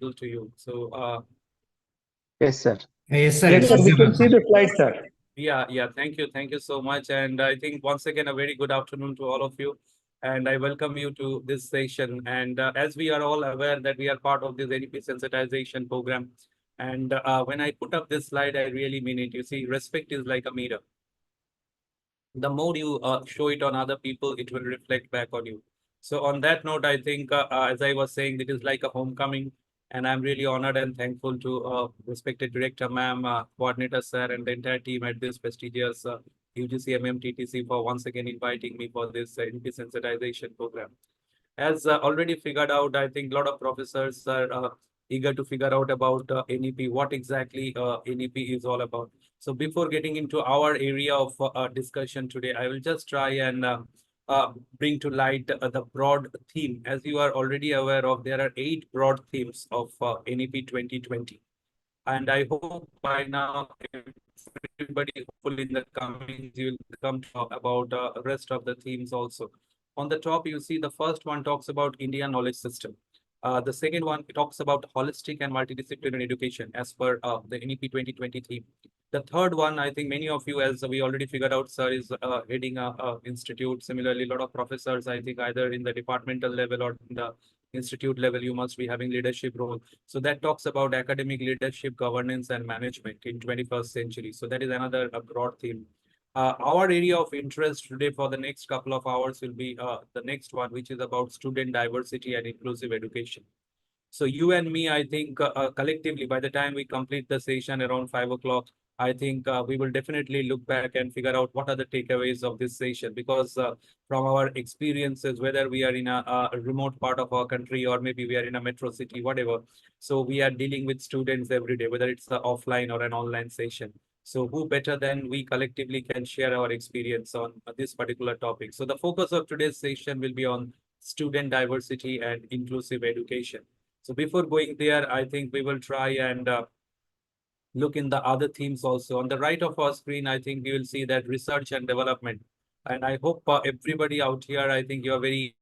visible to you. So, Yes, sir. Yes, sir. Yes, It's sir. We can visible. see the slide, sir. yeah, thank you. Thank you so much. And I think once again, a very good afternoon to all of you. And I welcome you to this session. And as we are all aware that we are part of this NEP sensitization program. And when I put up this slide, I really mean it. You see, respect is like a mirror. The more you show it on other people, it will reflect back on you. So on that note, I think, as I was saying, it is like a homecoming, and I'm really honored and thankful to respected director, ma'am, coordinator, sir, and the entire team at this prestigious UGC MMTTC for once again inviting me for this NP sensitization program. As already figured out, I think a lot of professors are eager to figure out about NEP, what exactly NEP is all about. So before getting into our area of discussion today, I will just try and bring to light the broad theme. As you are already aware of, there are 8 broad themes of NEP 2020. And I hope by now everybody, hopefully in the coming, you will come to talk about rest of the themes also. On the top, you see the first one talks about Indian knowledge system. The second one talks about holistic and multidisciplinary education as per the NEP 2020 theme. The third one, I think many of you, as we already figured out, sir, is heading a institute. Similarly, a lot of professors, I think either in the departmental level or in the institute level, you must be having leadership role. So that talks about academic leadership, governance, and management in 21st century. So that is another broad theme. Our area of interest today for the next couple of hours will be the next one, which is about student diversity and inclusive education. So you and me, I think collectively, by the time we complete the session around 5 o'clock, I think we will definitely look back and figure out what are the takeaways of this session. Because from our experiences, whether we are in a remote part of our country or maybe we are in a metro city, whatever. So we are dealing with students every day, whether it's the offline or an online session. So who better than we collectively can share our experience on this particular topic. So the focus of today's session will be on student diversity and inclusive education. So before going there, I think we will try and look in the other themes also. On the right of our screen, I think you will see that research and development. And I hope everybody out here, I think you're very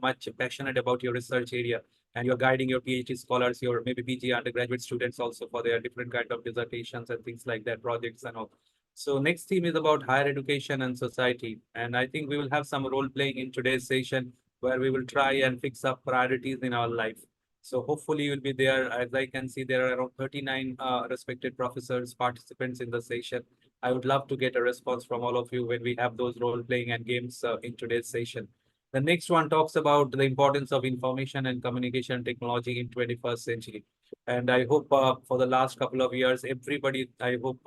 much passionate about your research area, and you're guiding your PhD scholars, your maybe PG undergraduate students also for their different kind of dissertations and things like that, projects and all. So next theme is about higher education and society. And I think we will have some role playing in today's session where we will try and fix up priorities in our life. So hopefully you will be there. As I can see, there are around 39 respected professors, participants in the session. I would love to get a response from all of you when we have those role playing and games in today's session. The next one talks about the importance of information and communication technology in 21st century. And I hope for the last couple of years, everybody, I hope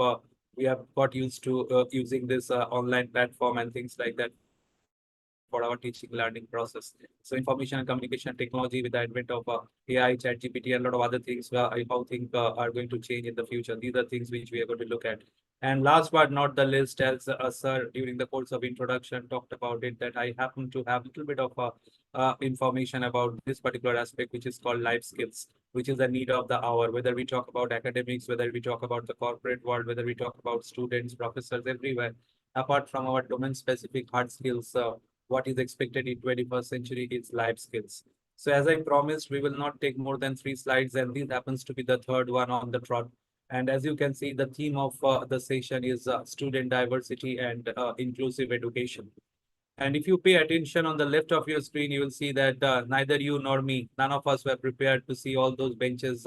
we have got used to using this online platform and things like that for our teaching learning process. So information and communication technology with the advent of AI, ChatGPT, and a lot of other things, I how think are going to change in the future. These are things which we are going to look at. And last but not the least, as sir during the course of introduction talked about it, that I happen to have a little bit of information about this particular aspect, which is called life skills, which is the need of the hour. Whether we talk about academics, whether we talk about the corporate world, whether we talk about students, professors, everywhere, apart from our domain-specific hard skills, what is expected in 21st century is life skills. So as I promised, we will not take more than 3 slides, and this happens to be the third one on the trot. And as you can see, the theme of the session is student diversity and inclusive education. And if you pay attention on the left of your screen, you will see that neither you nor me, none of us were prepared to see all those benches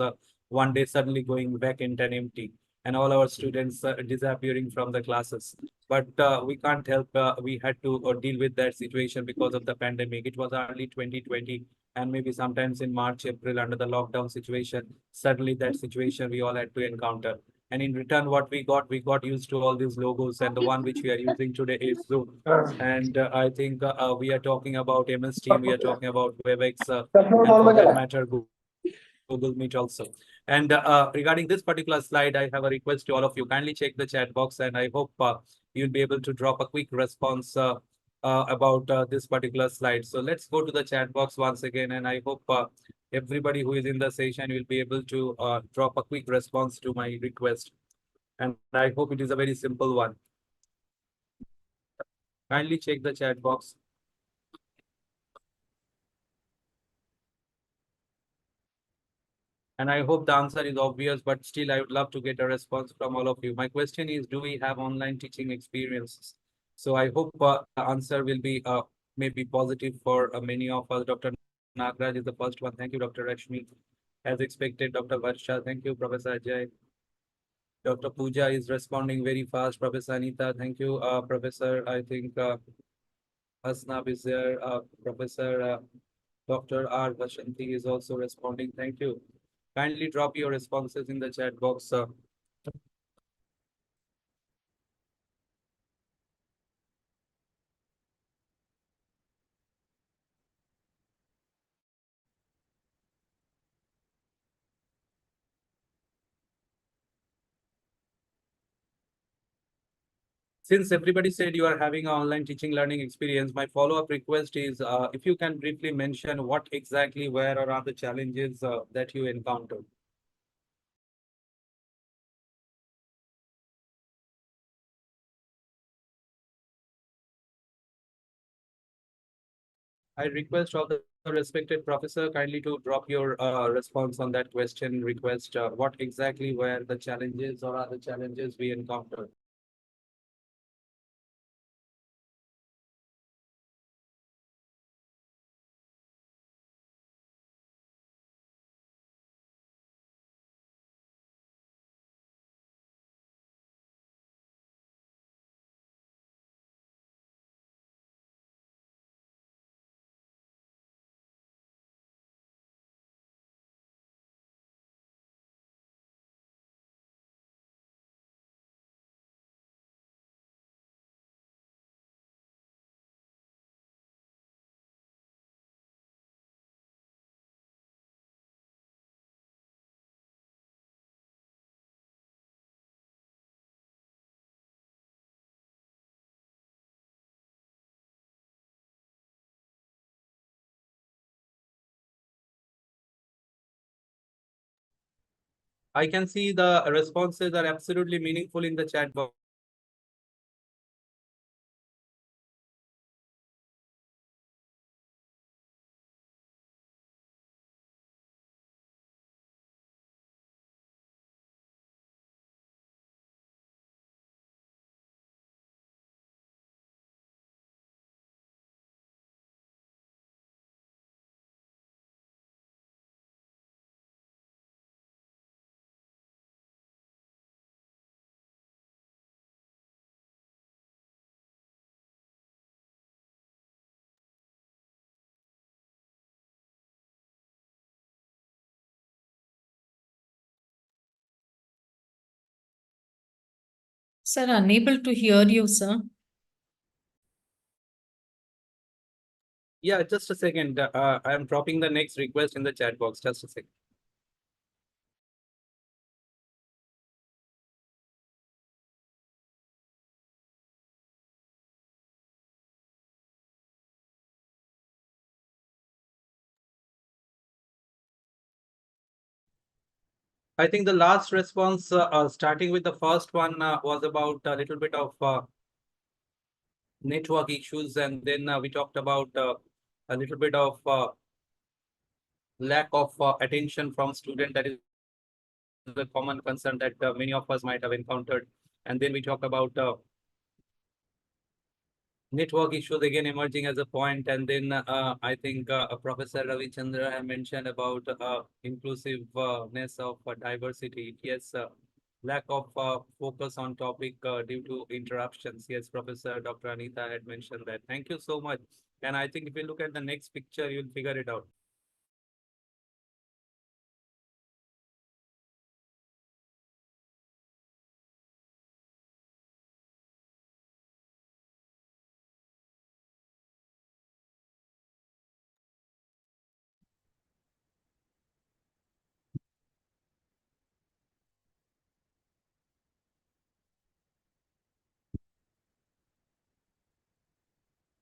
one day suddenly going vacant and empty, and all our students disappearing from the classes. But we can't help, we had to deal with that situation because of the pandemic. It was early 2020, and maybe sometimes in March, April, under the lockdown situation, suddenly that situation we all had to encounter. And in return, what we got used to all these logos, and the one which we are using today is Zoom. And I think we are talking about MS Team, we are talking about WebEx, and for that matter, Google Meet also. And regarding this particular slide, I have a request to all of you. Kindly check the chat box, and I hope you'll be able to drop a quick response about this particular slide. So let's go to the chat box once again, and I hope everybody who is in the session will be able to drop a quick response to my request. And I hope it is a very simple one. Kindly check the chat box. And I hope the answer is obvious, but still I would love to get a response from all of you. My question is, do we have online teaching experiences? So I hope the answer will be maybe positive for many of us. Dr. Nagraj is the first one. Thank you, Dr. Rashmi. As expected, Dr. Varsha. Thank you, Professor Ajay. Dr. Pooja is responding very fast. Professor Anita, thank you. Professor, I think Hasnab is there. Professor Dr. R. Vashanti is also responding. Thank you. Kindly drop your responses in the chat box. Since everybody said you are having an online teaching learning experience, my follow-up request is if you can briefly mention what exactly were or are the challenges that you encountered. I request all the respected professor kindly to drop your response on that question request. What exactly were the challenges or are the challenges we encountered? I can see the responses are absolutely meaningful in the chat box. Sir, unable to hear you, sir. Yeah, just a second. I'm dropping the next request in the chat box. Just a second. I think the last response, starting with the first one, was about a little bit of network issues, and then we talked about a little bit of lack of attention from student. That is the common concern that many of us might have encountered. And then we talk about network issues again emerging as a point, and then I think Professor Ravi Chandra had mentioned about inclusiveness of diversity. Yes, lack of focus on topic due to interruptions. Yes, Professor Dr. Anita had mentioned that. Thank you so much. And I think if you look at the next picture, you'll figure it out.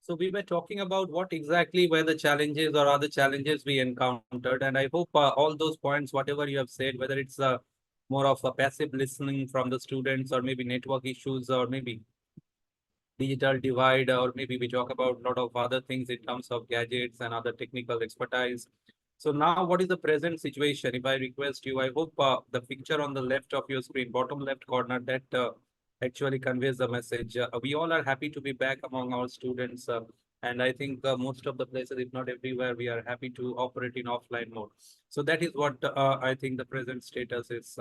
So we were talking about what exactly were the challenges or are the challenges we encountered. And I hope all those points, whatever you have said, whether it's more of a passive listening from the students or maybe network issues or maybe digital divide, or maybe we talk about a lot of other things in terms of gadgets and other technical expertise. So now what is the present situation? If I request you, I hope the picture on the left of your screen, bottom left corner, that actually conveys the message. We all are happy to be back among our students. And I think most of the places, if not everywhere, we are happy to operate in offline mode. So that is what I think the present status is.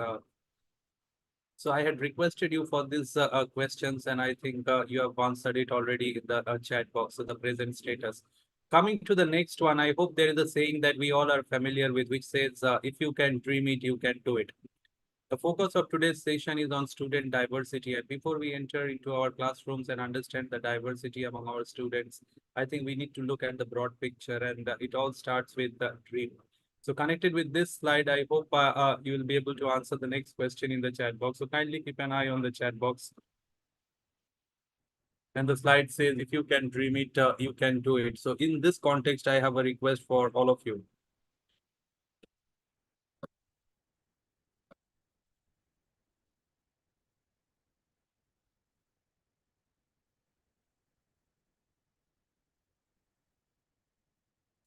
So I had requested you for these questions, and I think you have answered it already in the chat box. So the present status. Coming to the next one, I hope there is a saying that we all are familiar with, which says, "If you can dream it, you can do it." The focus of today's session is on student diversity. And before we enter into our classrooms and understand the diversity among our students, I think we need to look at the broad picture, and it all starts with the dream. So connected with this slide, I hope you will be able to answer the next question in the chat box. So kindly keep an eye on the chat box. And the slide says, if you can dream it, you can do it. So in this context, I have a request for all of you.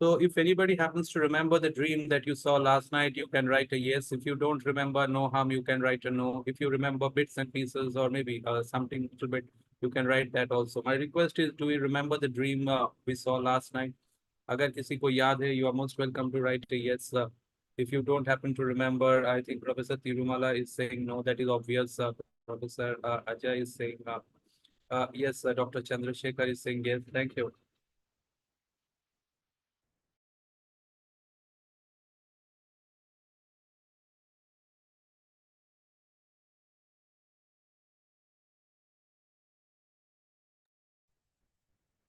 So if anybody happens to remember the dream that you saw last night, you can write a yes. If you don't remember, no harm, you can write a no. If you remember bits and pieces or maybe something little bit, you can write that also. My request is, do we remember the dream we saw last night? Agar kisi ko yaad hai, you are most welcome to write a yes. If you don't happen to remember, I think Professor Tirumala is saying no, that is obvious. Professor Ajay is saying yes. Dr. Chandrasekhar is saying yes. Thank you.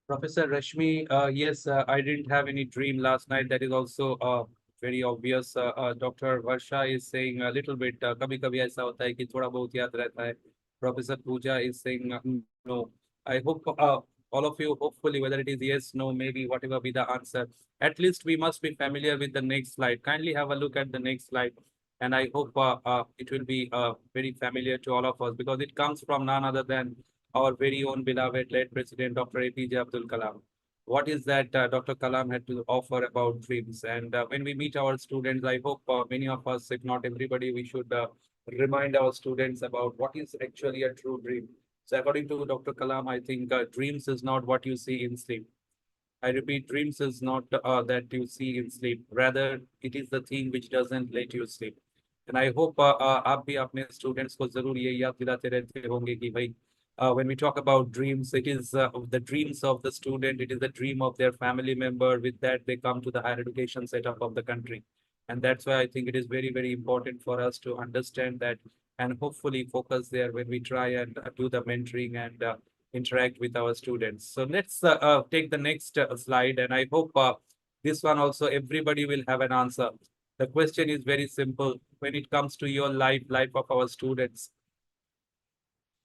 Professor Rashmi, yes, I didn't have any dream last night. That is also very obvious. Dr. Varsha is saying a little bit, कभी कभी ऐसा होता है कि थोड़ा बहुत याद रहता है. Professor Pooja is saying no. I hope all of you, hopefully, whether it is yes, no, maybe, whatever be the answer, at least we must be familiar with the next slide. Kindly have a look at the next slide. And I hope it will be very familiar to all of us because it comes from none other than our very own beloved late President Dr. APJ Abdul Kalam. What is that Dr. Kalam had to offer about dreams? And when we meet our students, I hope many of us, if not everybody, we should remind our students about what is actually a true dream. So according to Dr. Kalam, I think dreams is not what you see in sleep. I repeat, dreams is not that you see in sleep. Rather, it is the thing which doesn't let you sleep. And I hope आप भी अपने students को जरूर ये याद दिलाते रहते होंगे कि भाई when we talk about dreams, it is the dreams of the student, it is the dream of their family member. With that, they come to the higher education setup of the country. And that's why I think it is very, very important for us to understand that and hopefully focus there when we try and do the mentoring and interact with our students. So let's take the next slide. And I hope this one also everybody will have an answer. The question is very simple. When it comes to your life of our students,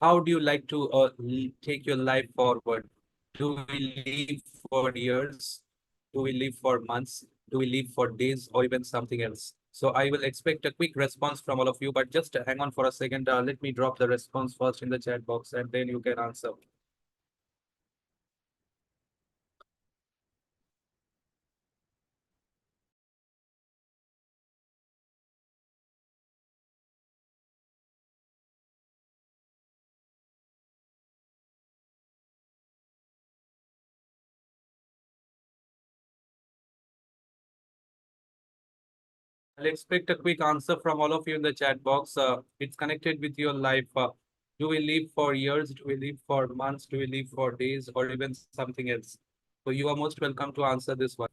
how do you like to take your life forward? Do we live for years? Do we live for months? Do we live for days or even something else? So I will expect a quick response from all of you, but just hang on for a second. Let me drop the response first in the chat box and then you can answer. I'll expect a quick answer from all of you in the chat box. It's connected with your life. Do we live for years? Do we live for months? Do we live for days or even something else? So you are most welcome to answer this one.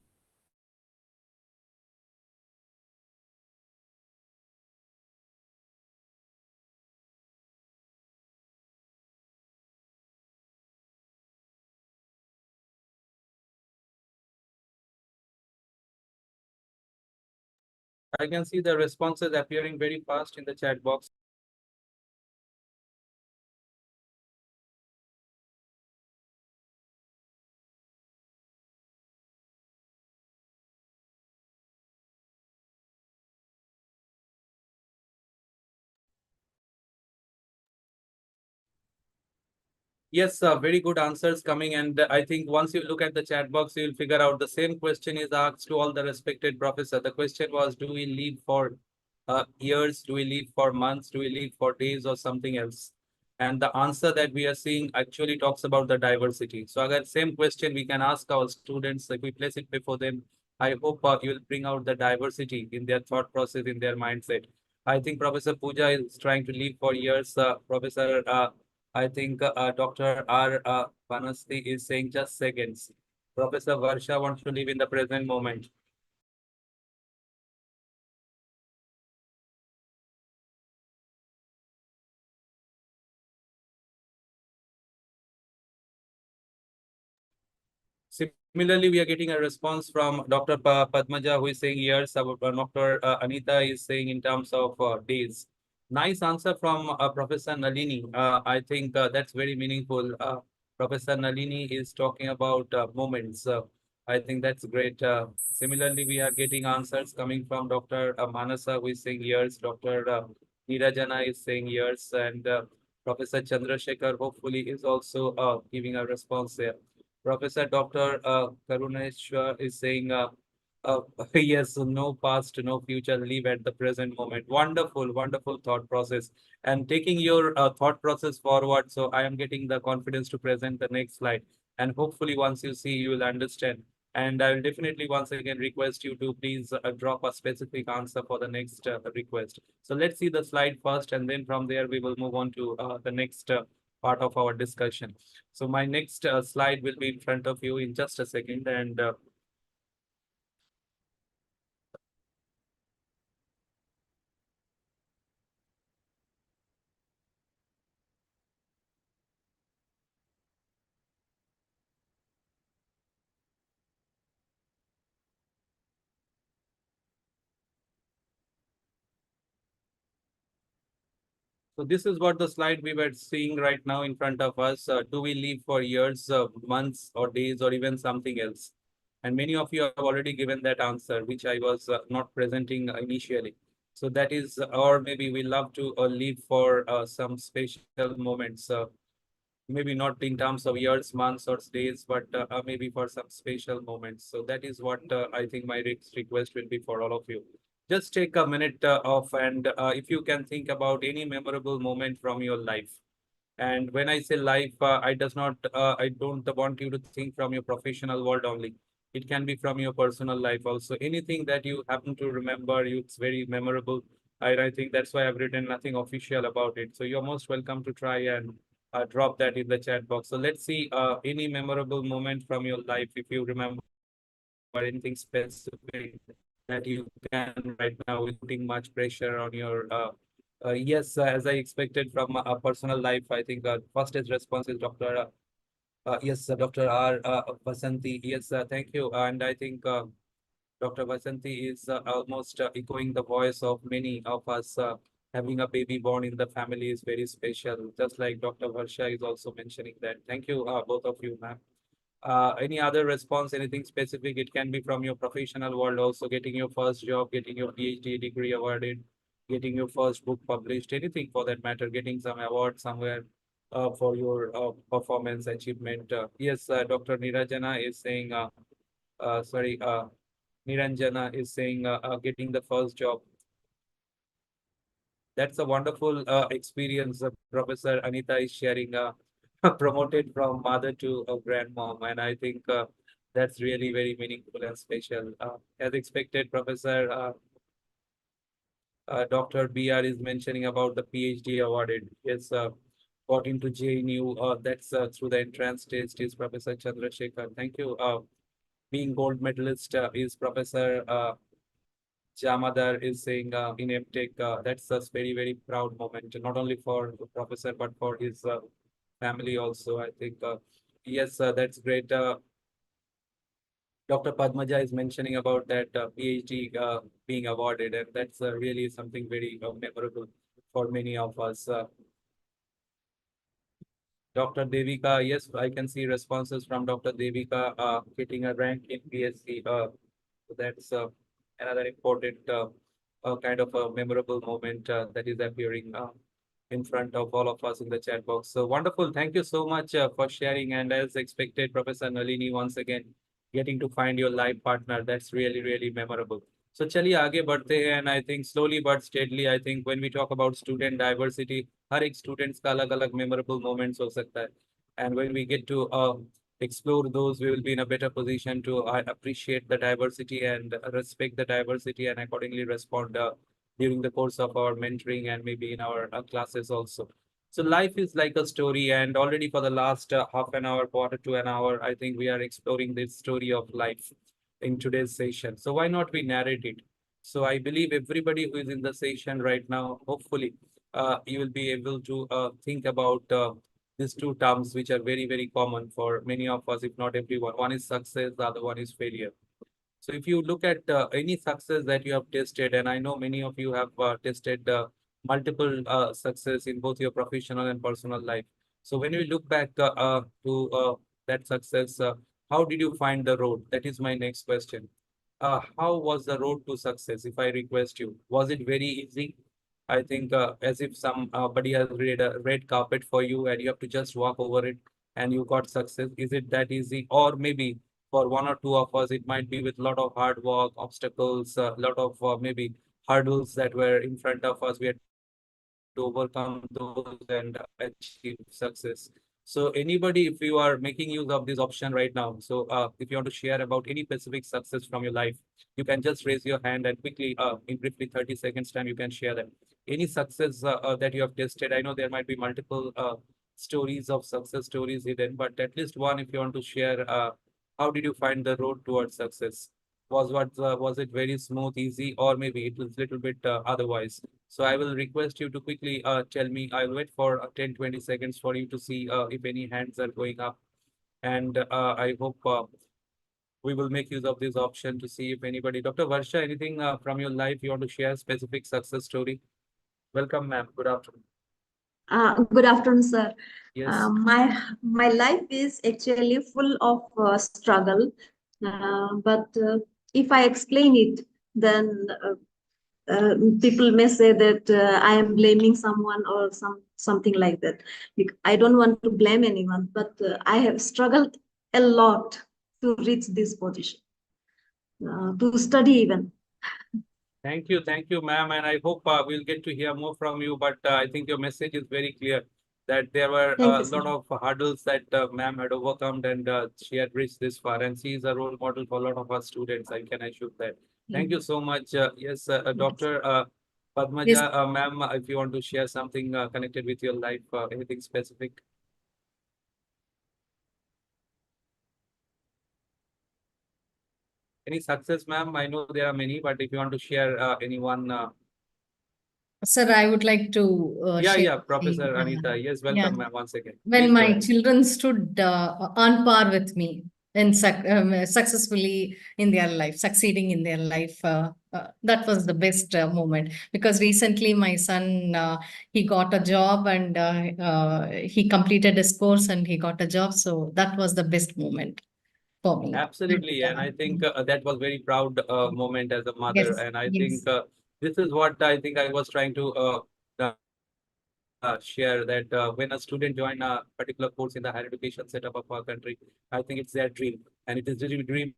I can see the responses appearing very fast in the chat box. Yes, very good answers coming. And I think once you look at the chat box, you'll figure out the same question is asked to all the respected professor. The question was, do we live for years? Do we live for months? Do we live for days or something else? And the answer that we are seeing actually talks about the diversity. So again, same question we can ask our students if we place it before them. I hope you will bring out the diversity in their thought process, in their mindset. I think Professor Pooja is trying to live for years. Professor I think Dr. R. Vanasti is saying just seconds. Professor Varsha wants to live in the present moment. Similarly, we are getting a response from Dr. Padmaja, who is saying years. Dr. Anita is saying in terms of days. Nice answer from Professor Nalini. I think that's very meaningful. Professor Nalini is talking about moments. I think that's great. Similarly, we are getting answers coming from Dr. Manasa, who is saying years. Dr. Nirajana is saying years. And Professor Chandrasekhar, hopefully, is also giving a response there. Professor Dr. Karuneshwar is saying, uh, yes, no past, no future, live at the present moment. Wonderful, wonderful thought process. And taking your thought process forward, so I am getting the confidence to present the next slide. And hopefully, once you see, you will understand. And I will definitely once again request you to please drop a specific answer for the next request. So let's see the slide first, and then from there we will move on to the next part of our discussion. So my next slide will be in front of you in just a second. And so this is what the slide we were seeing right now in front of us. Do we live for years, months, or days, or even something else? And many of you have already given that answer, which I was not presenting initially. So that is, or maybe we love to live for some special moments. Maybe not in terms of years, months, or days, but maybe for some special moments. So that is what I think my request will be for all of you. Just take a minute off, and if you can think about any memorable moment from your life. And when I say life, I don't want you to think from your professional world only. It can be from your personal life also. Anything that you happen to remember, it's very memorable. I think that's why I've written nothing official about it. So you're most welcome to try and drop that in the chat box. So let's see any memorable moment from your life, if you remember anything specific that you can right now without putting much pressure on your yes, as I expected from a personal life, I think first is response is Dr. Yes, Dr. R. Vasanti. Yes, thank you. And I think Dr. Vasanti is almost echoing the voice of many of us. Having a baby born in the family is very special, just like Dr. Varsha is also mentioning that. Thank you, both of you, ma'am. Any other response, anything specific? It can be from your professional world also, getting your first job, getting your PhD degree awarded, getting your first book published, anything for that matter, getting some award somewhere for your performance achievement. Yes, Dr. Nirajana is saying, sorry, Niranjana is saying getting the first job. That's a wonderful experience. Professor Anita is sharing promoted from mother to a grandmom, and I think that's really very meaningful and special. As expected, Professor Dr. BR is mentioning about the PhD awarded. Yes, got into JNU. That's through the entrance test. Is Professor Chandrasekhar. Thank you. Being gold medalist is Professor Jamadar is saying in MTech, that's a very, very proud moment, not only for the professor, but for his family also. I think, yes, that's great. Dr. Padmaja is mentioning about that PhD being awarded, and that's really something very memorable for many of us. Dr. Devika, yes, I can see responses from Dr. Devika getting a rank in PSC. So that's another important kind of a memorable moment that is appearing. in front of all of us in the chat box. So wonderful. Thank you so much for sharing. And as expected, Professor Nalini, once again, getting to find your life partner. That's really, really memorable. So चलिए आगे बढ़ते हैं and I think slowly but steadily I think when we talk about student diversity हर एक students का अलग अलग memorable moments हो सकता है and when we get to explore those we will be in a better position to appreciate the diversity and respect the diversity and accordingly respond during the course of our mentoring and maybe in our classes also. So life is like a story, and already for the last half an hour, quarter to an hour, I think we are exploring this story of life in today's session. So why not we narrate it? So I believe everybody who is in the session right now, hopefully, you will be able to think about these two terms, which are very, very common for many of us, if not everyone. One is success, the other one is failure. So if you look at any success that you have tested, and I know many of you have tested multiple success in both your professional and personal life. So when you look back to that success, how did you find the road? That is my next question. How was the road to success, if I request you? Was it very easy? I think as if somebody has laid a red carpet for you and you have to just walk over it and you got success. Is it that easy? Or maybe for one or two of us, it might be with a lot of hard work, obstacles, a lot of maybe hurdles that were in front of us. We had to overcome those and achieve success. So anybody, if you are making use of this option right now, so if you want to share about any specific success from your life, you can just raise your hand and quickly, in briefly 30 seconds time, you can share that. Any success that you have tested. I know there might be multiple stories of success stories hidden, but at least one, if you want to share, how did you find the road towards success? Was it very smooth, easy, or maybe it was a little bit otherwise? So I will request you to quickly tell me. I'll wait for 10, 20 seconds for you to see if any hands are going up. And I hope we will make use of this option to see if anybody. Dr. Varsha, anything from your life you want to share, specific success story? Welcome, ma'am. Good afternoon. Good afternoon, sir. Yes. My life is actually full of struggle, but if I explain it, then people may say that I am blaming someone or something like that. I don't want to blame anyone, but I have struggled a lot to reach this position, to study even. Thank you, ma'am. And I hope we'll get to hear more from you. But I think your message is very clear that there were Thank a you, sir. lot of hurdles that ma'am had overcome, and she had reached this far. And she is a role model for a lot of our students. I can assure that. Thank you so much. Yes, Dr. Padmaja, Yes, ma'am, if you want to share something connected with your life, anything specific. Any success, ma'am? I know there are many, but if you want to share anyone. sir, I would like to share. Yeah, Professor Anita. Yes, Yeah. welcome, ma'am, once again. When Please go my ahead. children stood on par with me and successfully in their life, succeeding in their life, that was the best moment. Because recently my son, he got a job and he completed his course and he got a job. So that was the best moment for me. Absolutely, and I think that was very proud moment as a mother, Yes, and I yes. think this is what I think I was trying to share that when a student join a particular course in the higher education setup of our country, I think it's their dream, and it is the dream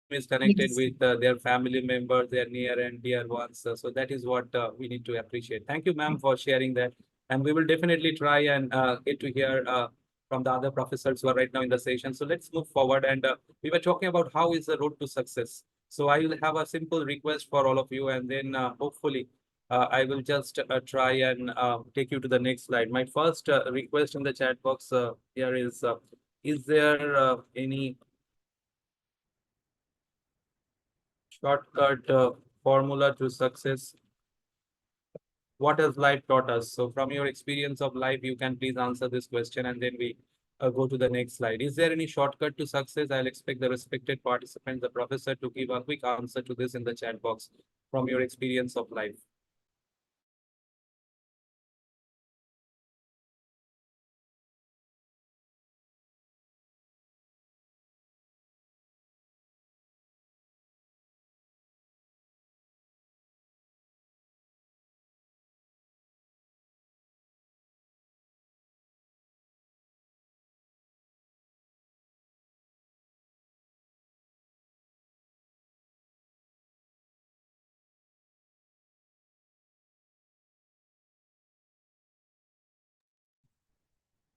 is connected with their Yes. family members, their near and dear ones. So that is what we need to appreciate. Thank you, ma'am, for sharing that, and we will definitely try and get to hear from the other professors who are right now in the session. So let's move forward. And we were talking about how is the road to success. So I will have a simple request for all of you, and then hopefully I will just try and take you to the next slide. My first request in the chat box here is there any shortcut formula to success? What has life taught us? So from your experience of life, you can please answer this question and then we go to the next slide. Is there any shortcut to success? I'll expect the respected participants, the professor, to give a quick answer to this in the chat box from your experience of life.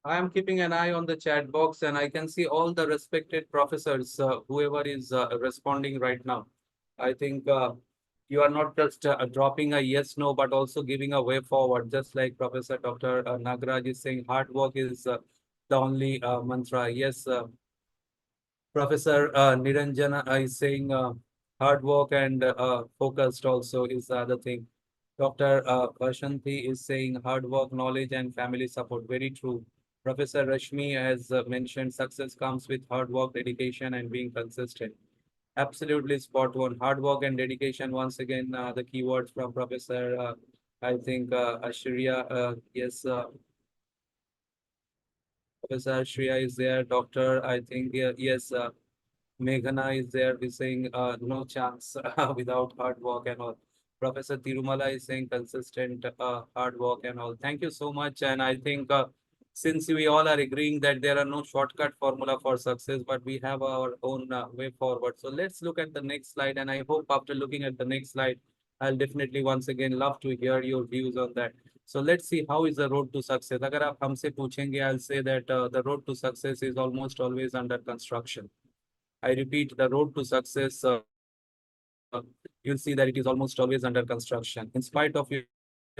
I am keeping an eye on the chat box and I can see all the respected professors, whoever is responding right now. I think you are not just dropping a yes, no, but also giving a way forward, just like Professor Dr. Nagraj is saying, hard work is the only mantra. Yes, Professor Niranjana is saying hard work and focused also is the other thing. Dr. Bashanti is saying hard work, knowledge, and family support. Very true. Professor Rashmi has mentioned success comes with hard work, dedication, and being consistent. Absolutely spot on. Hard work and dedication. Once again, the keywords from Professor, I think, Ashriya. Yes, Professor Ashriya is there. Doctor, I think, yes. Meghana is there, we saying no chance without hard work and all. Professor Tirumala is saying consistent hard work and all. Thank you so much. And I think since we all are agreeing that there are no shortcut formula for success, but we have our own way forward. So let's look at the next slide. And I hope after looking at the next slide, I'll definitely once again love to hear your views on that. So let's see how is the road to success. अगर आप हमसे पूछेंगे, I'll say that the road to success is almost always under construction. I repeat, the road to success, you'll see that it is almost always under construction. In spite of your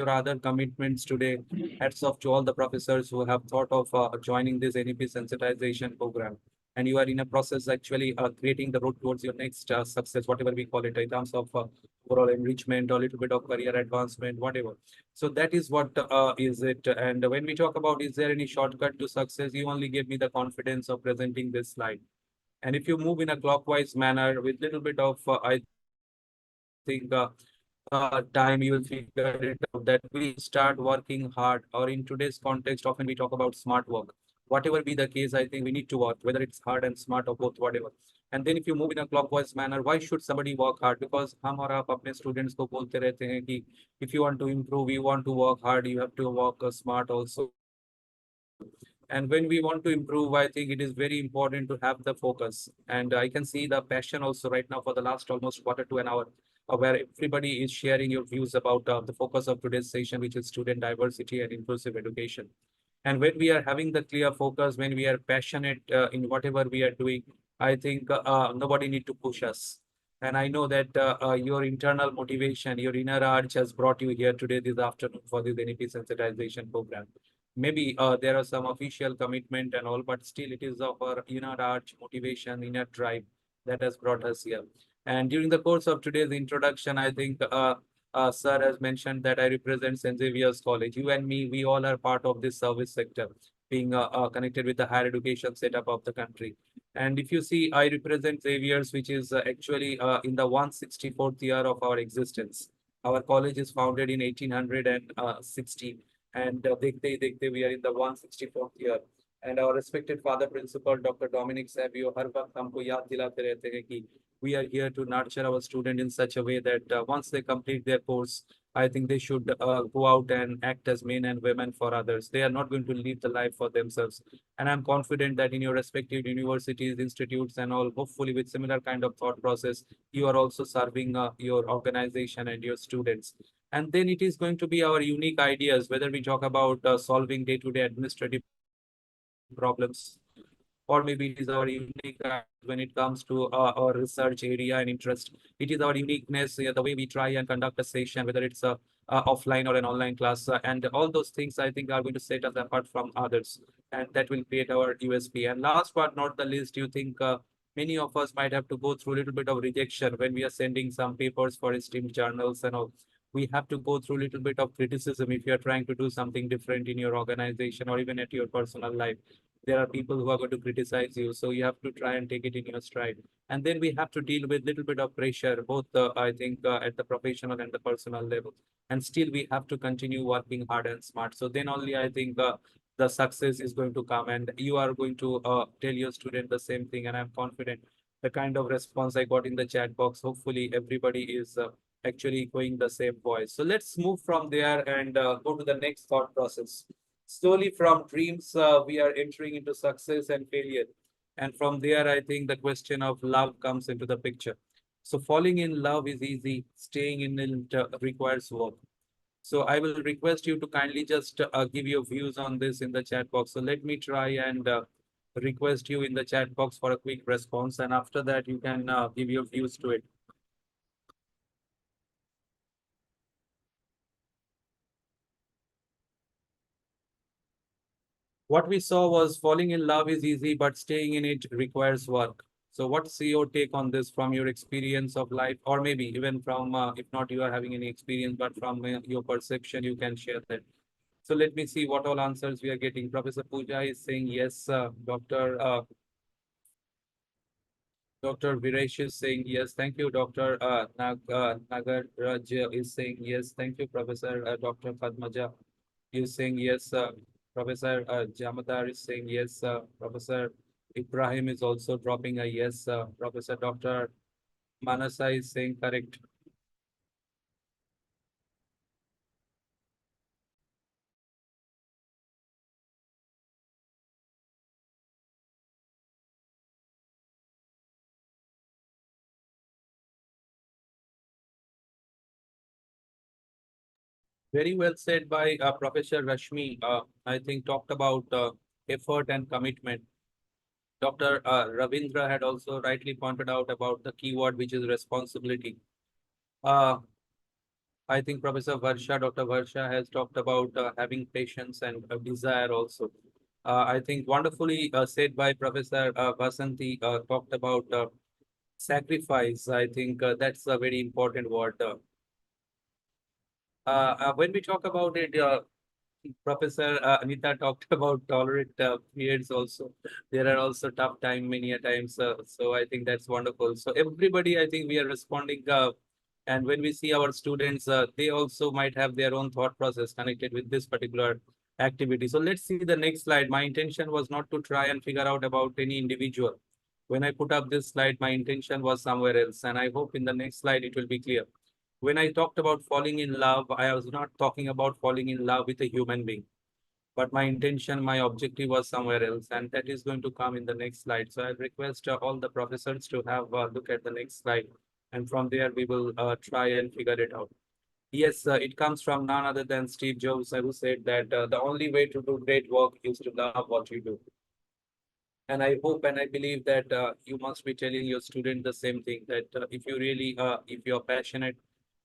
other commitments today, hats off to all the professors who have thought of joining this NEP sensitization program. And you are in a process actually creating the road towards your next success, whatever we call it, in terms of overall enrichment or a little bit of career advancement, whatever. So that is what is it. And when we talk about is there any shortcut to success, you only gave me the confidence of presenting this slide. And if you move in a clockwise manner with little bit of, I think, time, you will figure it out that we start working hard. Or in today's context, often we talk about smart work. Whatever be the case, I think we need to work, whether it's hard and smart or both, whatever. And then if you move in a clockwise manner, why should somebody work hard? Because हम और आप अपने students को बोलते रहते हैं कि if you want to improve, you want to work hard, you have to work smart also. And when we want to improve, I think it is very important to have the focus. And I can see the passion also right now for the last almost quarter to an hour, where everybody is sharing your views about the focus of today's session, which is student diversity and inclusive education. And when we are having the clear focus, when we are passionate in whatever we are doing, I think nobody need to push us. And I know that your internal motivation, your inner urge has brought you here today, this afternoon for this NEP sensitization program. Maybe there are some official commitment and all, but still it is of our inner urge, motivation, inner drive that has brought us here. And during the course of today's introduction, I think sir has mentioned that I represent St.Xavier's College. You and me, we all are part of this service sector, being connected with the higher education setup of the country. And if you see, I represent Xavier's, which is actually in the 164th year of our existence. Our college is founded in 1860, and we are in the 164th year. And our respected father principal, Dr. Dominic Savio, हर वक्त हमको याद दिलाते रहते हैं कि we are here to nurture our student in such a way that once they complete their course, I think they should go out and act as men and women for others. They are not going to live the life for themselves. And I'm confident that in your respective universities, institutes, and all, hopefully with similar kind of thought process, you are also serving your organization and your students. And then it is going to be our unique ideas, whether we talk about solving day-to-day administrative problems, or maybe it is our unique when it comes to our research area and interest. It is our uniqueness, the way we try and conduct a session, whether it's a offline or an online class, and all those things I think are going to set us apart from others, and that will create our USP. And last but not the least, you think many of us might have to go through a little bit of rejection when we are sending some papers for esteemed journals and all. We have to go through a little bit of criticism if you are trying to do something different in your organization or even at your personal life. There are people who are going to criticize you, so you have to try and take it in your stride. And then we have to deal with little bit of pressure, both I think at the professional and the personal level. And still we have to continue working hard and smart. So then only I think the success is going to come, and you are going to tell your student the same thing. And I'm confident the kind of response I got in the chat box, hopefully everybody is actually echoing the same voice. So let's move from there and go to the next thought process. Slowly from dreams, we are entering into success and failure. And from there, I think the question of love comes into the picture. So falling in love is easy, staying in it requires work. So I will request you to kindly just give your views on this in the chat box. So let me try and request you in the chat box for a quick response, and after that you can give your views to it. What we saw was falling in love is easy, but staying in it requires work. So what's your take on this from your experience of life, or maybe even from, if not you are having any experience, but from your perception, you can share that. So let me see what all answers we are getting. Professor Pooja is saying yes. Dr. Viresh is saying yes. Thank you. Dr. Nagaraj is saying yes. Thank you, Professor. Dr. Padmaja is saying yes. Professor Jamadar is saying yes. Professor Ibrahim is also dropping a yes. Professor Dr. Manasa is saying correct. Very well said by Professor Rashmi. I think talked about effort and commitment. Dr. Ravindra had also rightly pointed out about the keyword, which is responsibility. Uh, I think Professor Varsha, Dr. Varsha has talked about having patience and desire also. I think wonderfully said by Professor Vasanti, talked about sacrifice. I think that's a very important word. When we talk about it, Professor Anita talked about tolerate periods also. There are also tough time many a times. So I think that's wonderful. So everybody, I think we are responding. And when we see our students, they also might have their own thought process connected with this particular activity. So let's see the next slide. My intention was not to try and figure out about any individual. When I put up this slide, my intention was somewhere else. And I hope in the next slide, it will be clear. When I talked about falling in love, I was not talking about falling in love with a human being, but my intention, my objective was somewhere else, and that is going to come in the next slide. So I'll request all the professors to have a look at the next slide, and from there we will try and figure it out. Yes, it comes from none other than Steve Jobs, who said that the only way to do great work is to love what you do. And I hope and I believe that you must be telling your student the same thing, that if you really, if you're passionate,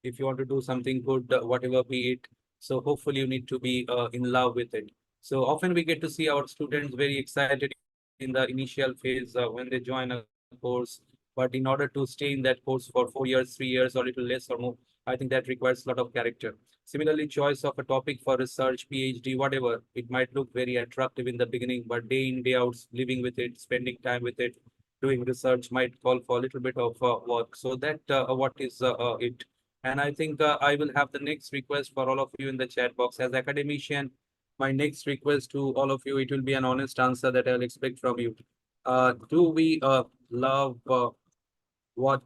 if you want to do something good, whatever be it, so hopefully you need to be in love with it. So often we get to see our students very excited in the initial phase when they join a course. But in order to stay in that course for 4 years, 3 years, or little less or more, I think that requires a lot of character. Similarly, choice of a topic for research, PhD, whatever, it might look very attractive in the beginning, but day in, day out, living with it, spending time with it, doing research might call for a little bit of work. So that what is it. And I think I will have the next request for all of you in the chat box. As academician, my next request to all of you, it will be an honest answer that I'll expect from you. Do we love what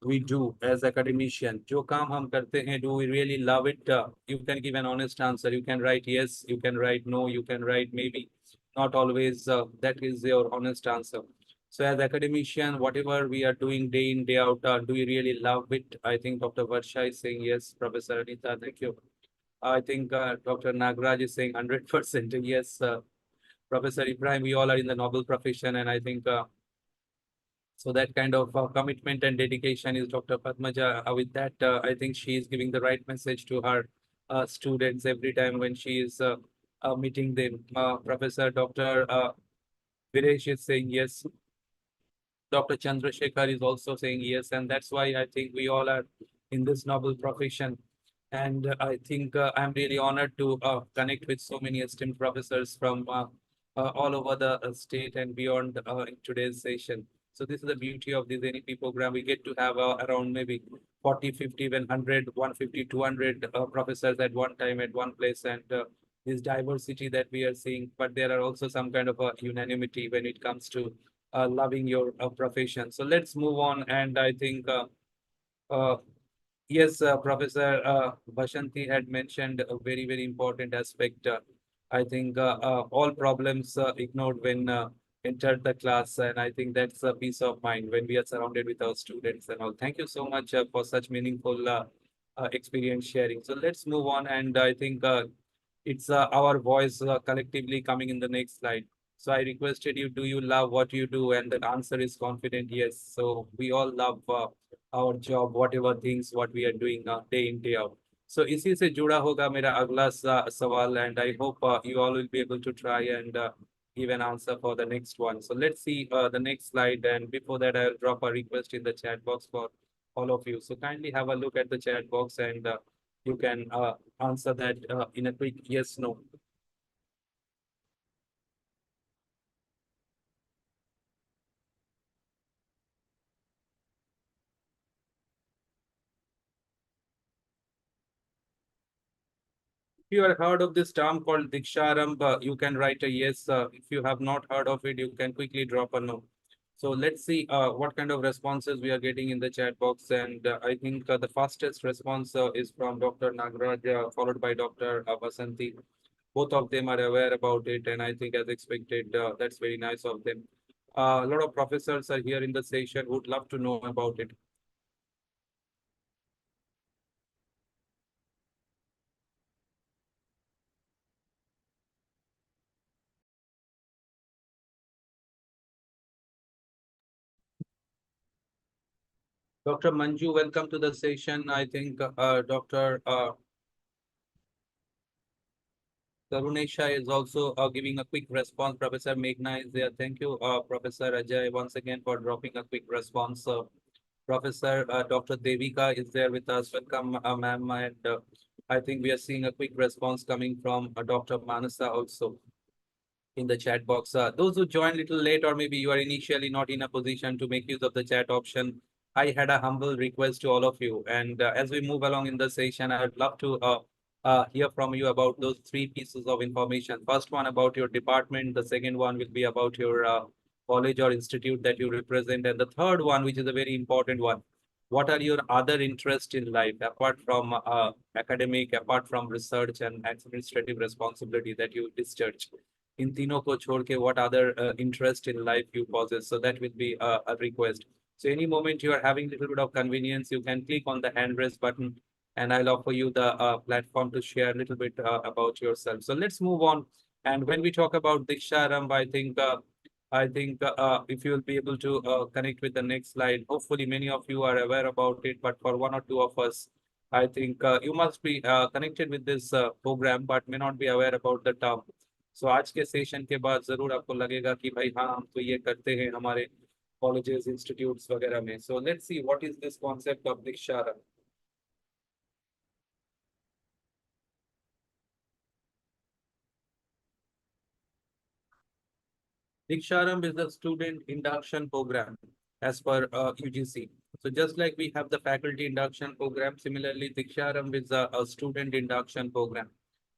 we do as academician? जो काम हम करते हैं, do we really love it? You can give an honest answer. You can write yes, you can write no, you can write maybe. Not always. That is your honest answer. So as academician, whatever we are doing day in, day out, do we really love it? I think Dr. Varsha is saying yes. Professor Anita, thank you. I think Dr. Nagraj is saying 100% yes. Professor Ibrahim, we all are in the noble profession, and I think so that kind of commitment and dedication is Dr. Padmaja. With that, I think she is giving the right message to her students every time when she is meeting them. Professor Dr. Viresh is saying yes. Dr. Chandrasekhar is also saying yes, and that's why I think we all are in this noble profession. And I think I'm really honored to connect with so many esteemed professors from all over the state and beyond in today's session. So this is the beauty of this NEP program. We get to have around maybe 40, 50, even 100, 150, 200 professors at one time at one place, and this diversity that we are seeing. But there are also some kind of a unanimity when it comes to loving your profession. So let's move on. And I think, uh, yes, Professor Bashanti had mentioned a very, very important aspect. I think all problems ignored when entered the class. And I think that's a peace of mind when we are surrounded with our students and all. Thank you so much for such meaningful experience sharing. So let's move on. And I think it's our voice collectively coming in the next slide. So I requested you, do you love what you do? And the answer is confident, yes. So we all love our job, whatever things, what we are doing day in, day out. So इसी से जुड़ा होगा मेरा अगला सवाल, and I hope you all will be able to try and give an answer for the next one. So let's see the next slide, and before that I'll drop a request in the chat box for all of you. So kindly have a look at the chat box, and you can answer that in a quick yes, no. If you have heard of this term called Diksharambha, you can write a yes. If you have not heard of it, you can quickly drop a no. So let's see what kind of responses we are getting in the chat box. And I think the fastest response is from Dr. Nagraj, followed by Dr. Vasanti. Both of them are aware about it, and I think as expected, that's very nice of them. A lot of professors are here in the session who would love to know about it. Dr. Manju, welcome to the session. I think Dr. Karunesha is also giving a quick response. Professor Meghna is there. Thank you, Professor Ajay, once again for dropping a quick response. Professor Dr. Devika is there with us. Welcome, ma'am. And I think we are seeing a quick response coming from Dr. Manasa also in the chat box. Those who joined a little late, or maybe you are initially not in a position to make use of the chat option, I had a humble request to all of you. And as we move along in the session, I would love to hear from you about those three pieces of information. First one about your department. The second one will be about your college or institute that you represent. And the third one, which is a very important one, what are your other interests in life apart from academic, apart from research and administrative responsibility that you discharge? In तीनों को छोड़ के what other interest in life you possess? So that will be a request. So any moment you are having a little bit of convenience, you can click on the hand raise button, and I'll offer you the platform to share a little bit about yourself. So let's move on. And when we talk about Diksharam, I think if you will be able to connect with the next slide, hopefully many of you are aware about it, but for one or two of us, I think you must be connected with this program, but may not be aware about the term. So आज के session के बाद जरूर आपको लगेगा कि भाई हाँ हम तो ये करते हैं हमारे कॉलेजेस इंस्टीट्यूट्स वगैरह में. So let's see what is this concept of Dikshara. Diksharam is the student induction program as per UGC. So just like we have the faculty induction program, similarly Diksharam is a student induction program.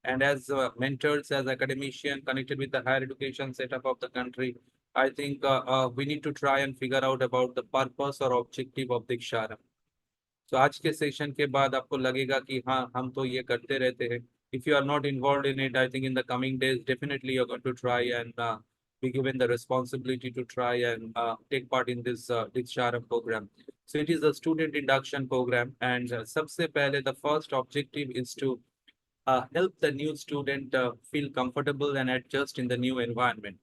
And as mentors, as academicians connected with the higher education setup of the country, I think we need to try and figure out about the purpose or objective of Diksharam. So आज के session के बाद आपको लगेगा कि हाँ हम तो ये करते रहते हैं. If you are not involved in it, I think in the coming days, definitely you're going to try and be given the responsibility to try and take part in this Diksharam program. So it is a student induction program, and सबसे पहले the first objective is to help the new student feel comfortable and adjust in the new environment.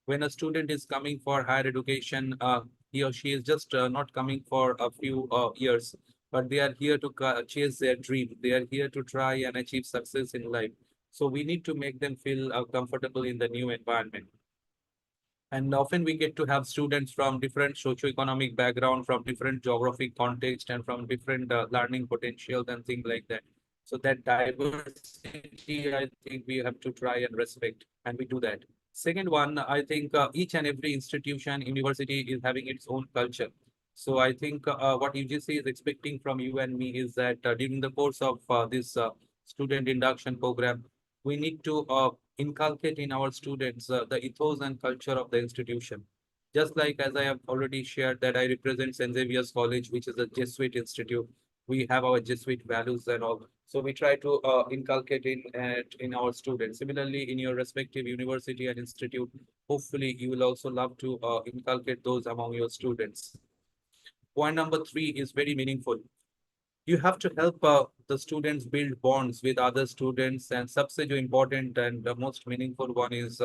When a student is coming for higher education, he or she is just not coming for a few years, but they are here to chase their dream. They are here to try and achieve success in life. So we need to make them feel comfortable in the new environment. And often we get to have students from different socioeconomic background, from different geographic context, and from different learning potentials and things like that. So that diversity, I think we have to try and respect, and we do that. Second one, I think each and every institution, university is having its own culture. So I think what UGC is expecting from you and me is that during the course of this student induction program, we need to inculcate in our students the ethos and culture of the institution. Just like as I have already shared that I represent St.Xavier's College, which is a Jesuit institute. We have our Jesuit values and all. So we try to inculcate in our students. Similarly, in your respective university and institute, hopefully you will also love to inculcate those among your students. Point number 3 is very meaningful. you have to help the students build bonds with other students, and such a important and the most meaningful one is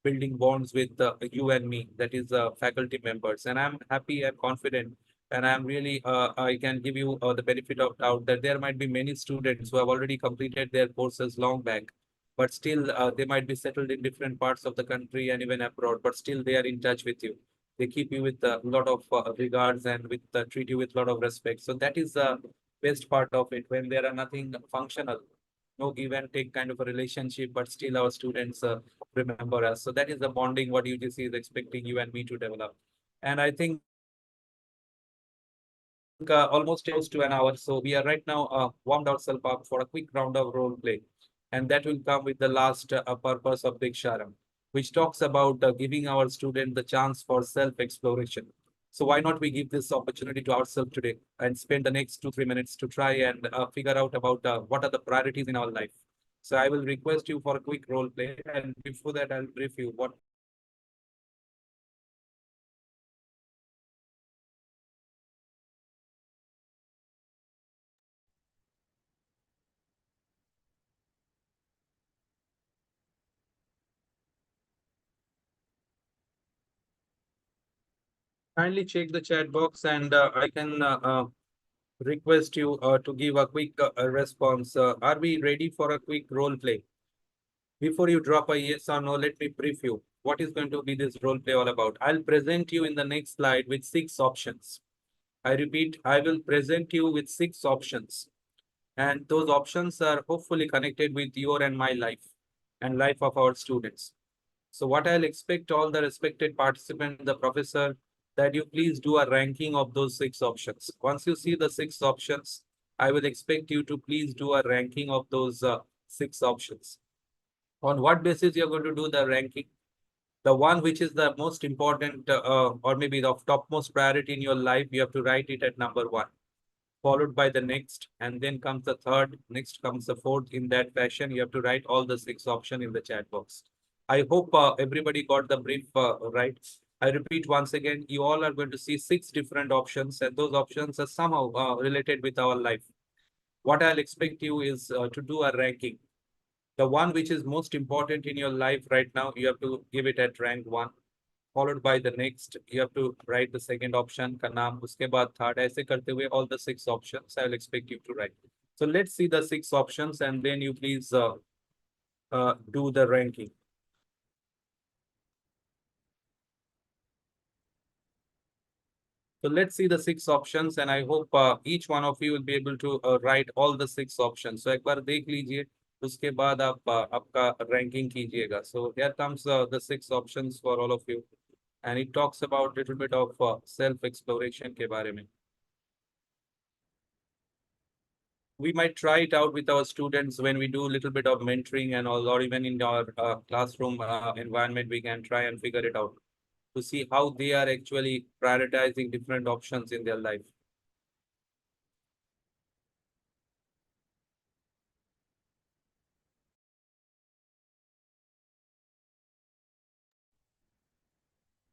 building bonds with you and me, that is faculty members. And I'm happy and confident, and I'm really I can give you the benefit of doubt that there might be many students who have already completed their courses long back, but still they might be settled in different parts of the country and even abroad, but still they are in touch with you. They keep you with a lot of regards and with treat you with a lot of respect. So that is the best part of it, when there are nothing functional, no give and take kind of a relationship, but still our students remember us. So that is the bonding what UGC is expecting you and me to develop. And I think almost close to an hour. So we are right now warmed ourselves up for a quick round of role play. And that will come with the last purpose of Diksharam, which talks about giving our student the chance for self-exploration. So why not we give this opportunity to ourselves today and spend the next 2-3 minutes to try and figure out about what are the priorities in our life. So I will request you for a quick role play, and before that I'll brief you what. Kindly check the chat box, and I can request you to give a quick response. Are we ready for a quick role play? Before you drop a yes or no, let me brief you. What is going to be this role play all about? I'll present you in the next slide with 6 options. I repeat, I will present you with 6 options. And those options are hopefully connected with your and my life and life of our students. So what I'll expect all the respected participants, the professor, that you please do a ranking of those 6 options. Once you see the 6 options, I will expect you to please do a ranking of those 6 options. On what basis you're going to do the ranking? The one which is the most important or maybe the topmost priority in your life, you have to write it at number 1, followed by the next, and then comes the third, next comes the fourth. In that fashion, you have to write all the 6 options in the chat box. I hope everybody got the brief right. I repeat once again, you all are going to see 6 different options, and those options are somehow related with our life. What I'll expect you is to do a ranking. The one which is most important in your life right now, you have to give it at rank 1, followed by the next. You have to write the second option का नाम, उसके बाद third, ऐसे करते हुए all the 6 options I will expect you to write. So let's see the 6 options, and then you please do the ranking. So let's see the 6 options, and I hope each one of you will be able to write all the 6 options. So एक बार देख लीजिए, उसके बाद आप आपका ranking कीजिएगा. So here comes the 6 options for all of you, and it talks about little bit of self-exploration के बारे में. We might try it out with our students when we do a little bit of mentoring and all, or even in our classroom environment, we can try and figure it out to see how they are actually prioritizing different options in their life.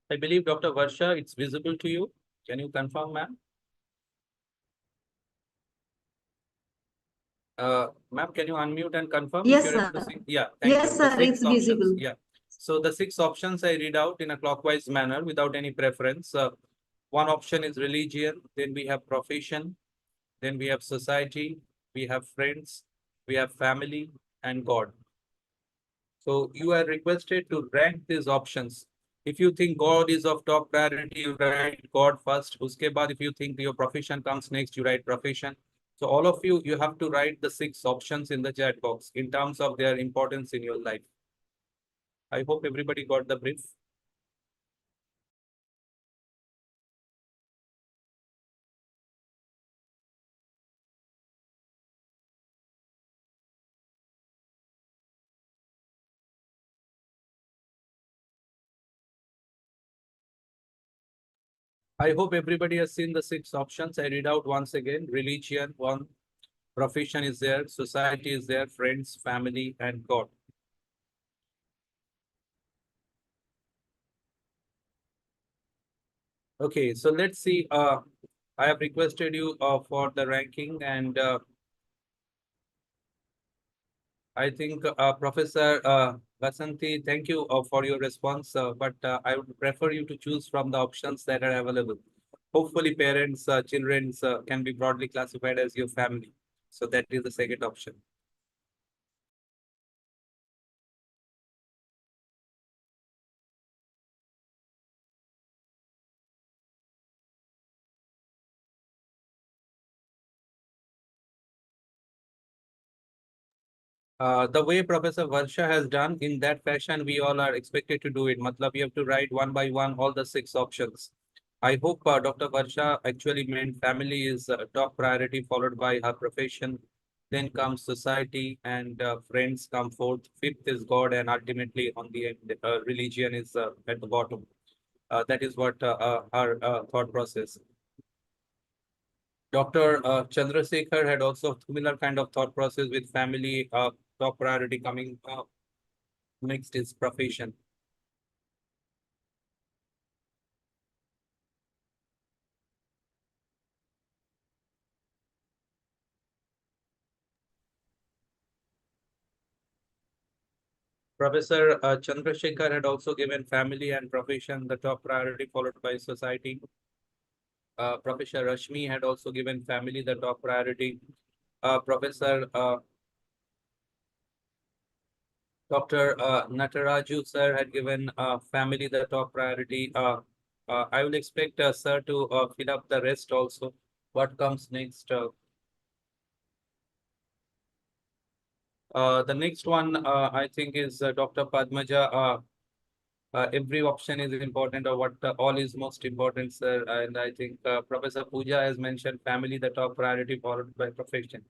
I believe Dr. Varsha, it's visible to you. Can you confirm, ma'am? Ma'am, can you unmute and confirm Yes, if you're able to sir. see? Yeah, thank Yes, you. The sir, 6 it's options. visible. Yeah. So the 6 options I read out in a clockwise manner without any preference. One option is religion, then we have profession, then we have society, we have friends, we have family, and God. So you are requested to rank these options. If you think God is of top priority, you write God first. Uske baad, if you think your profession comes next, you write profession. So all of you, you have to write the 6 options in the chat box in terms of their importance in your life. I hope everybody got the brief. I hope everybody has seen the 6 options. I read out once again. Religion, 1. Profession is there. Society is there. Friends, family, and God. Okay, so let's see I have requested you for the ranking, and I think Professor Vasanthi, thank you for your response, but I would prefer you to choose from the options that are available. Hopefully, parents, children can be broadly classified as your family. So that is the second option. The way Professor Varsha has done, in that fashion, we all are expected to do it. Matlab, you have to write one by one all the 6 options. I hope Dr. Varsha actually meant family is top priority, followed by her profession. Then comes society, and friends come fourth. Fifth is God, and ultimately, on the end, religion is at the bottom. That is what her thought process. Dr. Chandrasekhar had also similar kind of thought process, with family top priority coming next is profession. Professor Chandrasekhar had also given family and profession the top priority, followed by society. Professor Rashmi had also given family the top priority. Professor Dr. Nataraju sir had given family the top priority. I will expect sir to fill up the rest also. What comes next? The next one, I think, is Dr. Padmaja. Every option is important, or what all is most important, sir. And I think Professor Pooja has mentioned family the top priority, followed by profession.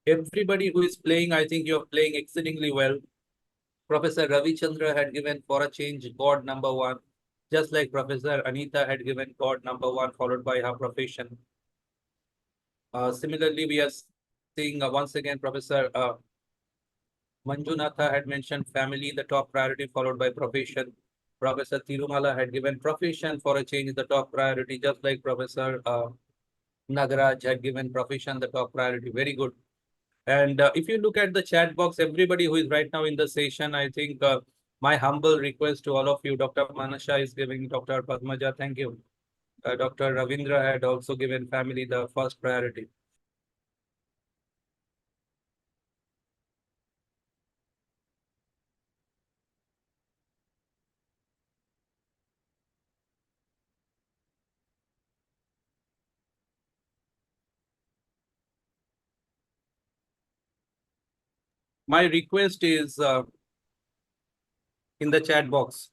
Everybody who is playing, I think you're playing exceedingly well. Professor Ravi Chandra had given for a change God number one, just like Professor Anita had given God number one, followed by her profession. Similarly, we are seeing once again Professor Manjunatha had mentioned family the top priority, followed by profession. Professor Tirumala had given profession for a change the top priority, just like Professor Nagaraj had given profession the top priority. Very good. And if you look at the chat box, everybody who is right now in the session, I think my humble request to all of you, Dr. Manasha is giving Dr. Padmaja, thank you. Dr. Ravindra had also given family the first priority. My request is in the chat box.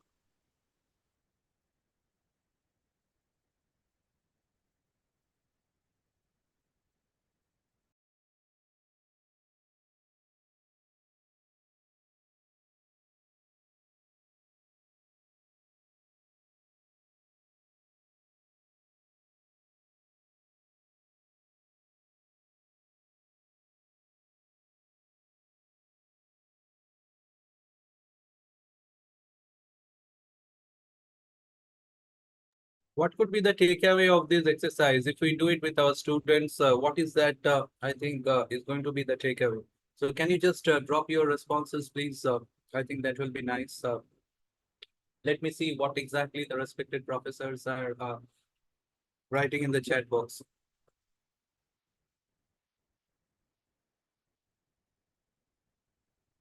What could be the takeaway of this exercise? If we do it with our students, what is that I think is going to be the takeaway? So can you just drop your responses, please? I think that will be nice. Let me see what exactly the respected professors are writing in the chat box.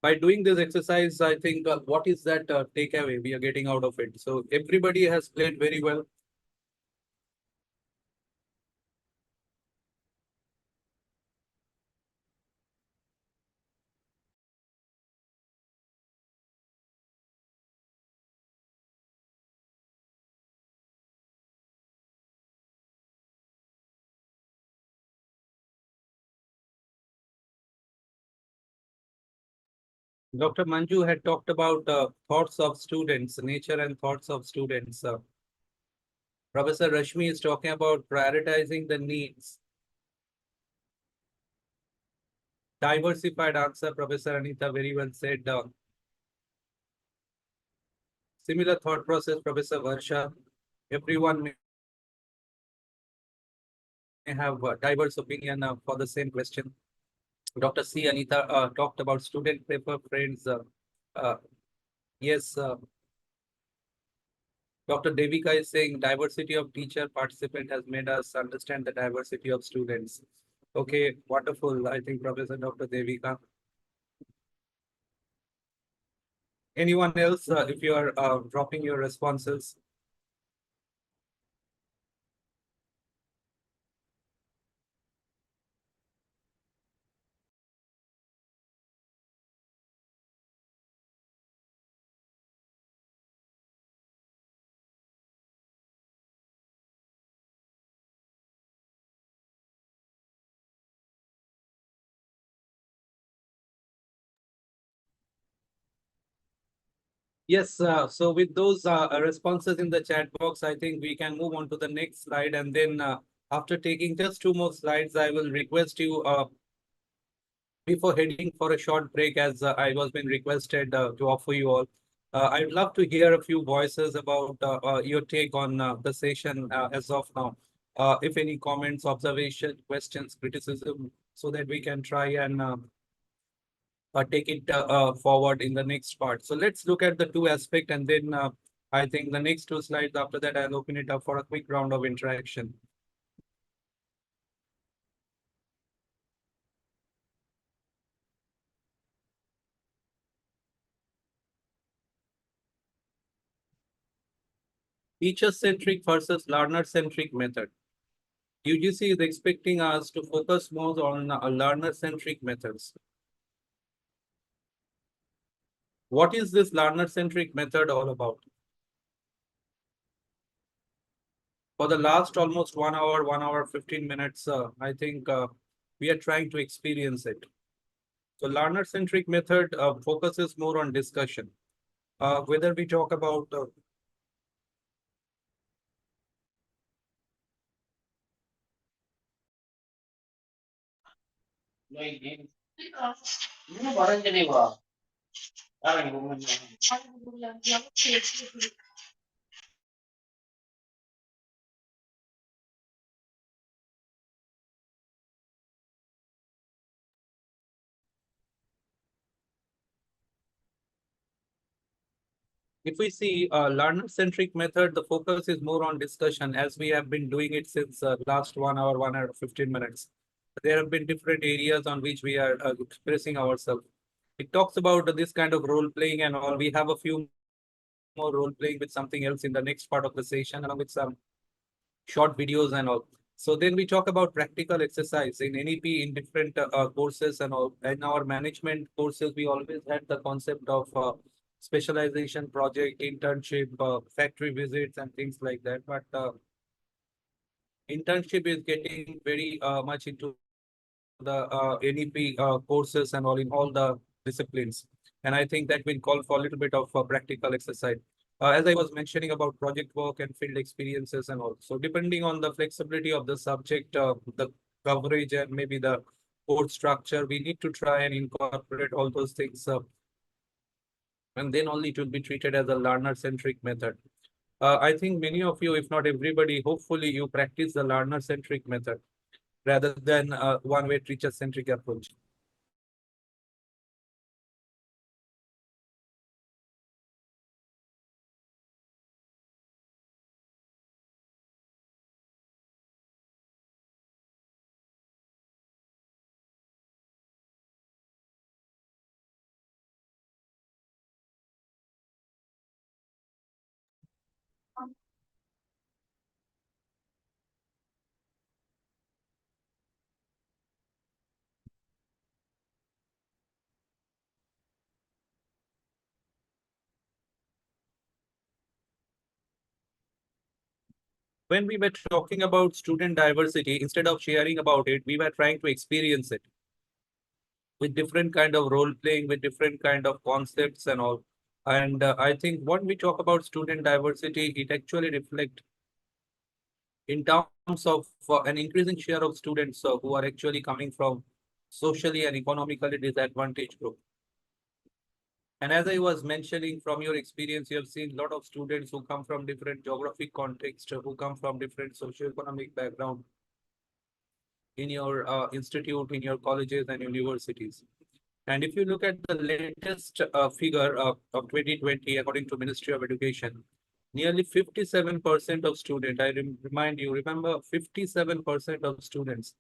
By doing this exercise, I think what is that takeaway we are getting out of it? So everybody has played very well. Dr. Manju had talked about thoughts of students, nature and thoughts of students. Professor Rashmi is talking about prioritizing the needs. Diversified answer, Professor Anita very well said. Similar thought process, Professor Varsha. Everyone may have a diverse opinion for the same question. Dr. C. Anita talked about student paper friends. Uh, yes, Dr. Devika is saying diversity of teacher participant has made us understand the diversity of students. Okay, wonderful. I think Professor Dr. Devika. Anyone else, if you are dropping your responses? Yes, so with those responses in the chat box, I think we can move on to the next slide. And then after taking just two more slides, I will request you before heading for a short break, as I was been requested to offer you all. I'd love to hear a few voices about your take on the session as of now. If any comments, observation, questions, criticism, so that we can try and take it forward in the next part. So let's look at the two aspects, and then I think the next two slides after that, I'll open it up for a quick round of interaction. Teacher-centric versus learner-centric method. UGC is expecting us to focus more on learner-centric methods. What is this learner-centric method all about? For the last almost 1 hour, 15 minutes, I think we are trying to experience it. So learner-centric method focuses more on discussion. Whether we talk about if we see learner-centric method, the focus is more on discussion, as we have been doing it since last 1 hour, 15 minutes. There have been different areas on which we are expressing ourselves. It talks about this kind of role playing and all. We have a few more role playing with something else in the next part of the session, along with some short videos and all. So then we talk about practical exercise in NEP in different courses and all. In our management courses, we always had the concept of specialization project, internship, factory visits and things like that. But internship is getting very much into the NEP courses and all in all the disciplines. And I think that will call for a little bit of practical exercise. As I was mentioning about project work and field experiences and all. So depending on the flexibility of the subject, the coverage and maybe the course structure, we need to try and incorporate all those things. And then only it will be treated as a learner-centric method. I think many of you, if not everybody, hopefully you practice the learner-centric method rather than one-way teacher-centric approach. When we were talking about student diversity, instead of sharing about it, we were trying to experience it with different kind of role playing, with different kind of concepts and all. And I think when we talk about student diversity, it actually reflects in terms of an increasing share of students who are actually coming from socially and economically disadvantaged group. And as I was mentioning, from your experience, you have seen a lot of students who come from different geographic context, who come from different socioeconomic background in your institute, in your colleges and universities. And if you look at the latest figure of 2020, according to Ministry of Education, nearly 57% of students, I remind you, remember 57% of students,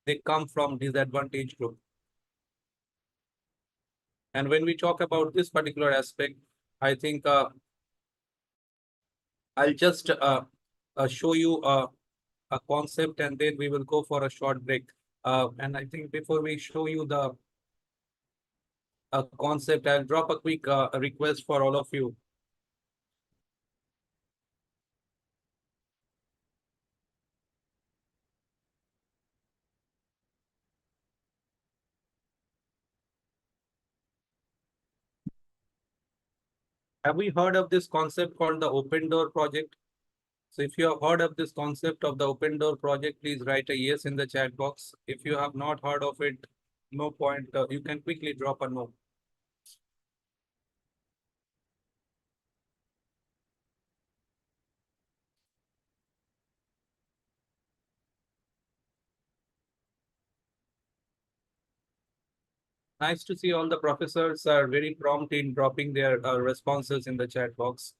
they come from disadvantaged group. And when we talk about this particular aspect, I think I'll just show you a concept and then we will go for a short break. And I think before we show you the concept, I'll drop a quick request for all of you. Have we heard of this concept called the Open Door Project? So if you have heard of this concept of the Open Door Project, please write a yes in the chat box. If you have not heard of it, no point. You can quickly drop a no. Nice to see all the professors are very prompt in dropping their responses in the chat box.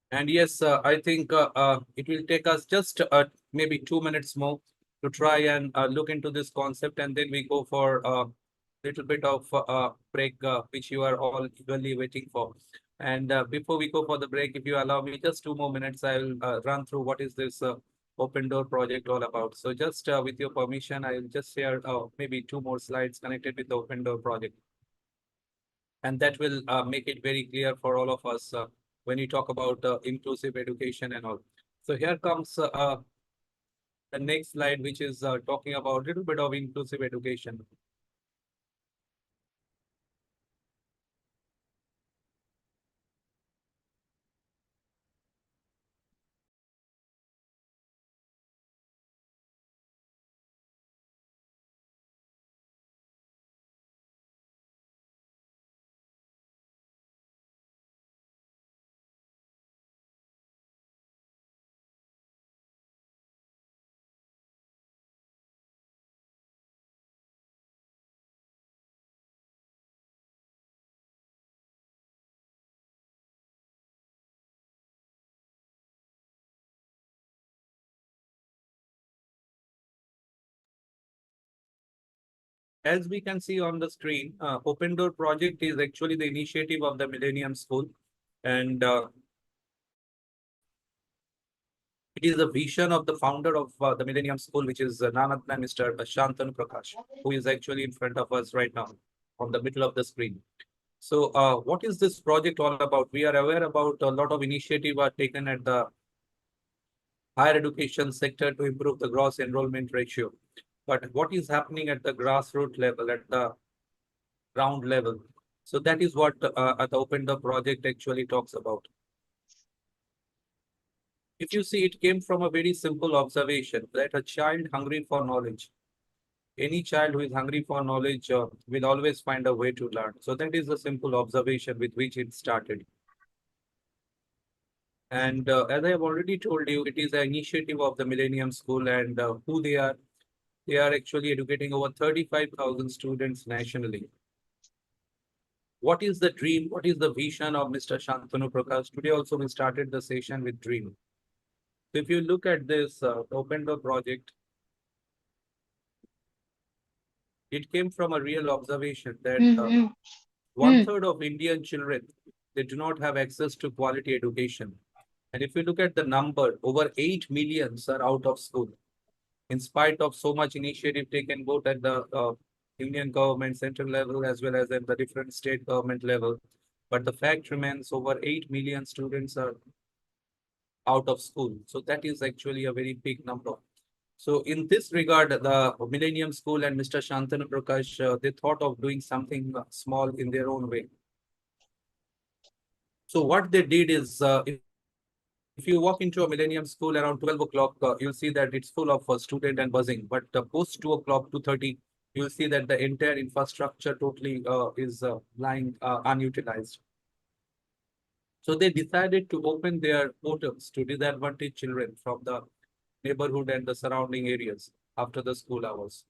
And yes, I think it will take us just maybe 2 minutes more to try and look into this concept, and then we go for a little bit of break, which you are all eagerly waiting for. And before we go for the break, if you allow me just 2 more minutes, I'll run through what is this Open Door project all about. So just with your permission, I'll just share maybe 2 more slides connected with the Open Door project. And that will make it very clear for all of us when you talk about inclusive education and all. So here comes the next slide, which is talking about a little bit of inclusive education. As we can see on the screen, Open Door project is actually the initiative of the Millennium School, and it is the vision of the founder of the Millennium School, which is none other than Mr. Shantanu Prakash, who is actually in front of us right now on the middle of the screen. So what is this project all about? We are aware about a lot of initiatives are taken at the higher education sector to improve the gross enrollment ratio. But what is happening at the grassroots level, at the ground level? So that is what the Open Door project actually talks about. If you see, it came from a very simple observation that a child hungry for knowledge, any child who is hungry for knowledge will always find a way to learn. So that is a simple observation with which it started. And as I have already told you, it is an initiative of the Millennium School, and who they are actually educating over 35,000 students nationally. What is the dream? What is the vision of Mr. Shantanu Prakash? Today also we started the session with dream. So if you look at this Open Door project, it came from a real observation that 1/3 of Indian children, they do not have access to quality education. And if you look at the number, over 8 million are out of school. In spite of so much initiative taken both at the Indian government central level as well as at the different state government level. But the fact remains over 8 million students are out of school. So that is actually a very big number. So in this regard, the Millennium School and Mr. Shantanu Prakash, they thought of doing something small in their own way. So what they did is, if you walk into a Millennium School around 12 o'clock, you'll see that it's full of student and buzzing. But post 2 o'clock, 2:30, you'll see that the entire infrastructure totally is lying unutilized. So they decided to open their portals to disadvantaged children from the neighborhood and the surrounding areas after the school hours.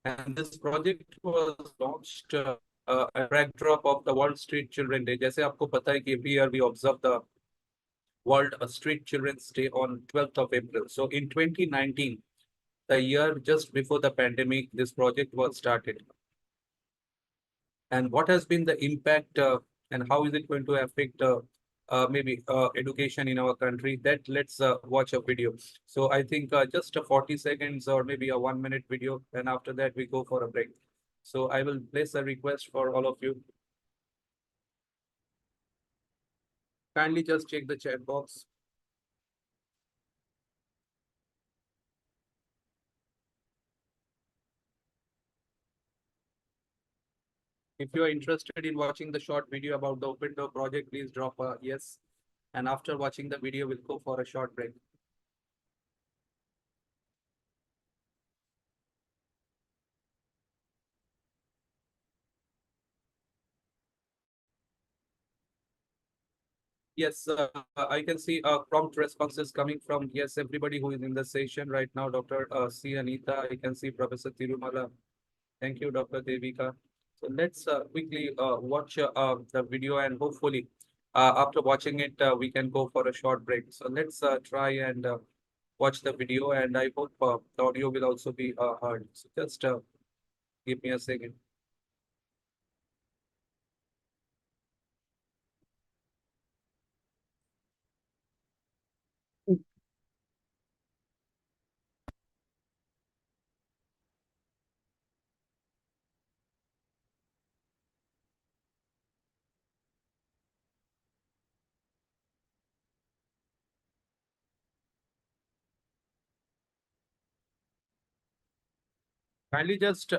And this project was launched a backdrop of the World Street Children Day. जैसे आपको पता है कि every year we observe the World Street Children's Day on 12th of April. So in 2019, the year just before the pandemic, this project was started. And what has been the impact and how is it going to affect maybe education in our country? That let's watch a video. So I think just a 40 seconds or maybe a 1-minute video, and after that we go for a break. So I will place a request for all of you. Kindly just check the chat box. If you are interested in watching the short video about the Open Door project, please drop a yes. And after watching the video, we'll go for a short break. Yes, I can see prompt responses coming from, yes, everybody who is in the session right now. Dr. C. Anita, I can see Professor Tirumala. Thank you, Dr. Devika. So let's quickly watch the video, and hopefully after watching it, we can go for a short break. So let's try and watch the video, and I hope the audio will also be heard. So just give me a second. Kindly just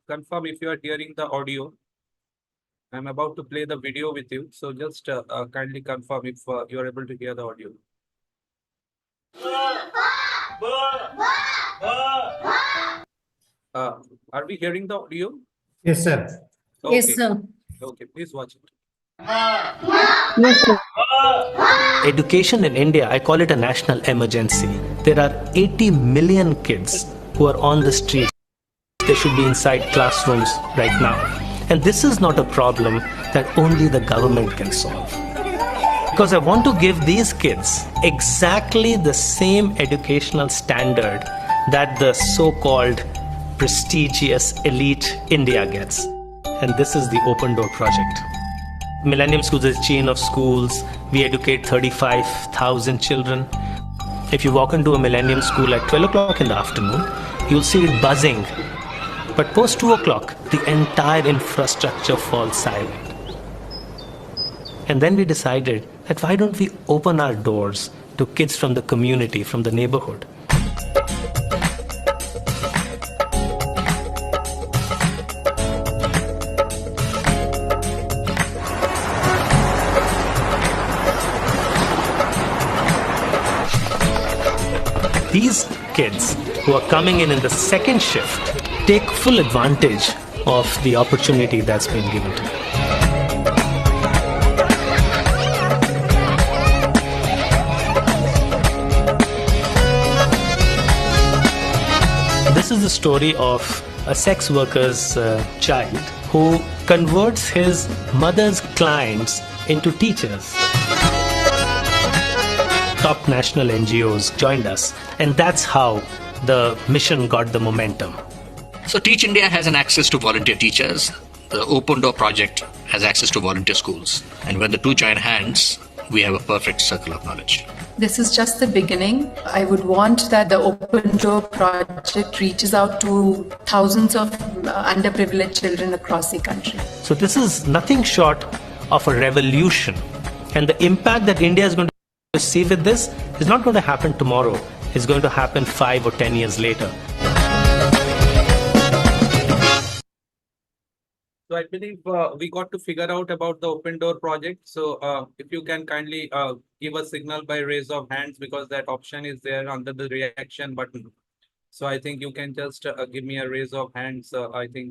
confirm if you are hearing the audio. I'm about to play the video with you, so just kindly confirm if you are able to hear the audio. Are we hearing the audio? Yes, sir. Okay. Yes, sir. Okay, please watch it. Yes, sir. Education in India, I call it a national emergency. There are 80 million kids who are on the streets. They should be inside classrooms right now. And this is not a problem that only the government can solve. Because I want to give these kids exactly the same educational standard that the so-called prestigious elite India gets. And this is the Open Door project. Millennium Schools is a chain of schools. We educate 35,000 children. If you walk into a Millennium School at 12 o'clock in the afternoon, you'll see it buzzing. But post 2 o'clock, the entire infrastructure falls silent. And then we decided that why don't we open our doors to kids from the community, from the neighborhood. These kids who are coming in the second shift take full advantage of the opportunity that's been given to them. This is the story of a sex worker's child who converts his mother's clients into teachers. Top national NGOs joined us, and that's how the mission got the momentum. So Teach India has an access to volunteer teachers. The Open Door project has access to volunteer schools. And when the two join hands, we have a perfect circle of knowledge. This is just the beginning. I would want that the Open Door project reaches out to thousands of underprivileged children across the country. So this is nothing short of a revolution. And the impact that India is going to see with this is not going to happen tomorrow. It's going to happen 5 or 10 years later. So I believe we got to figure out about the open door project. So if you can kindly give a signal by raise of hands, because that option is there under the reaction button. So I think you can just give me a raise of hands. I think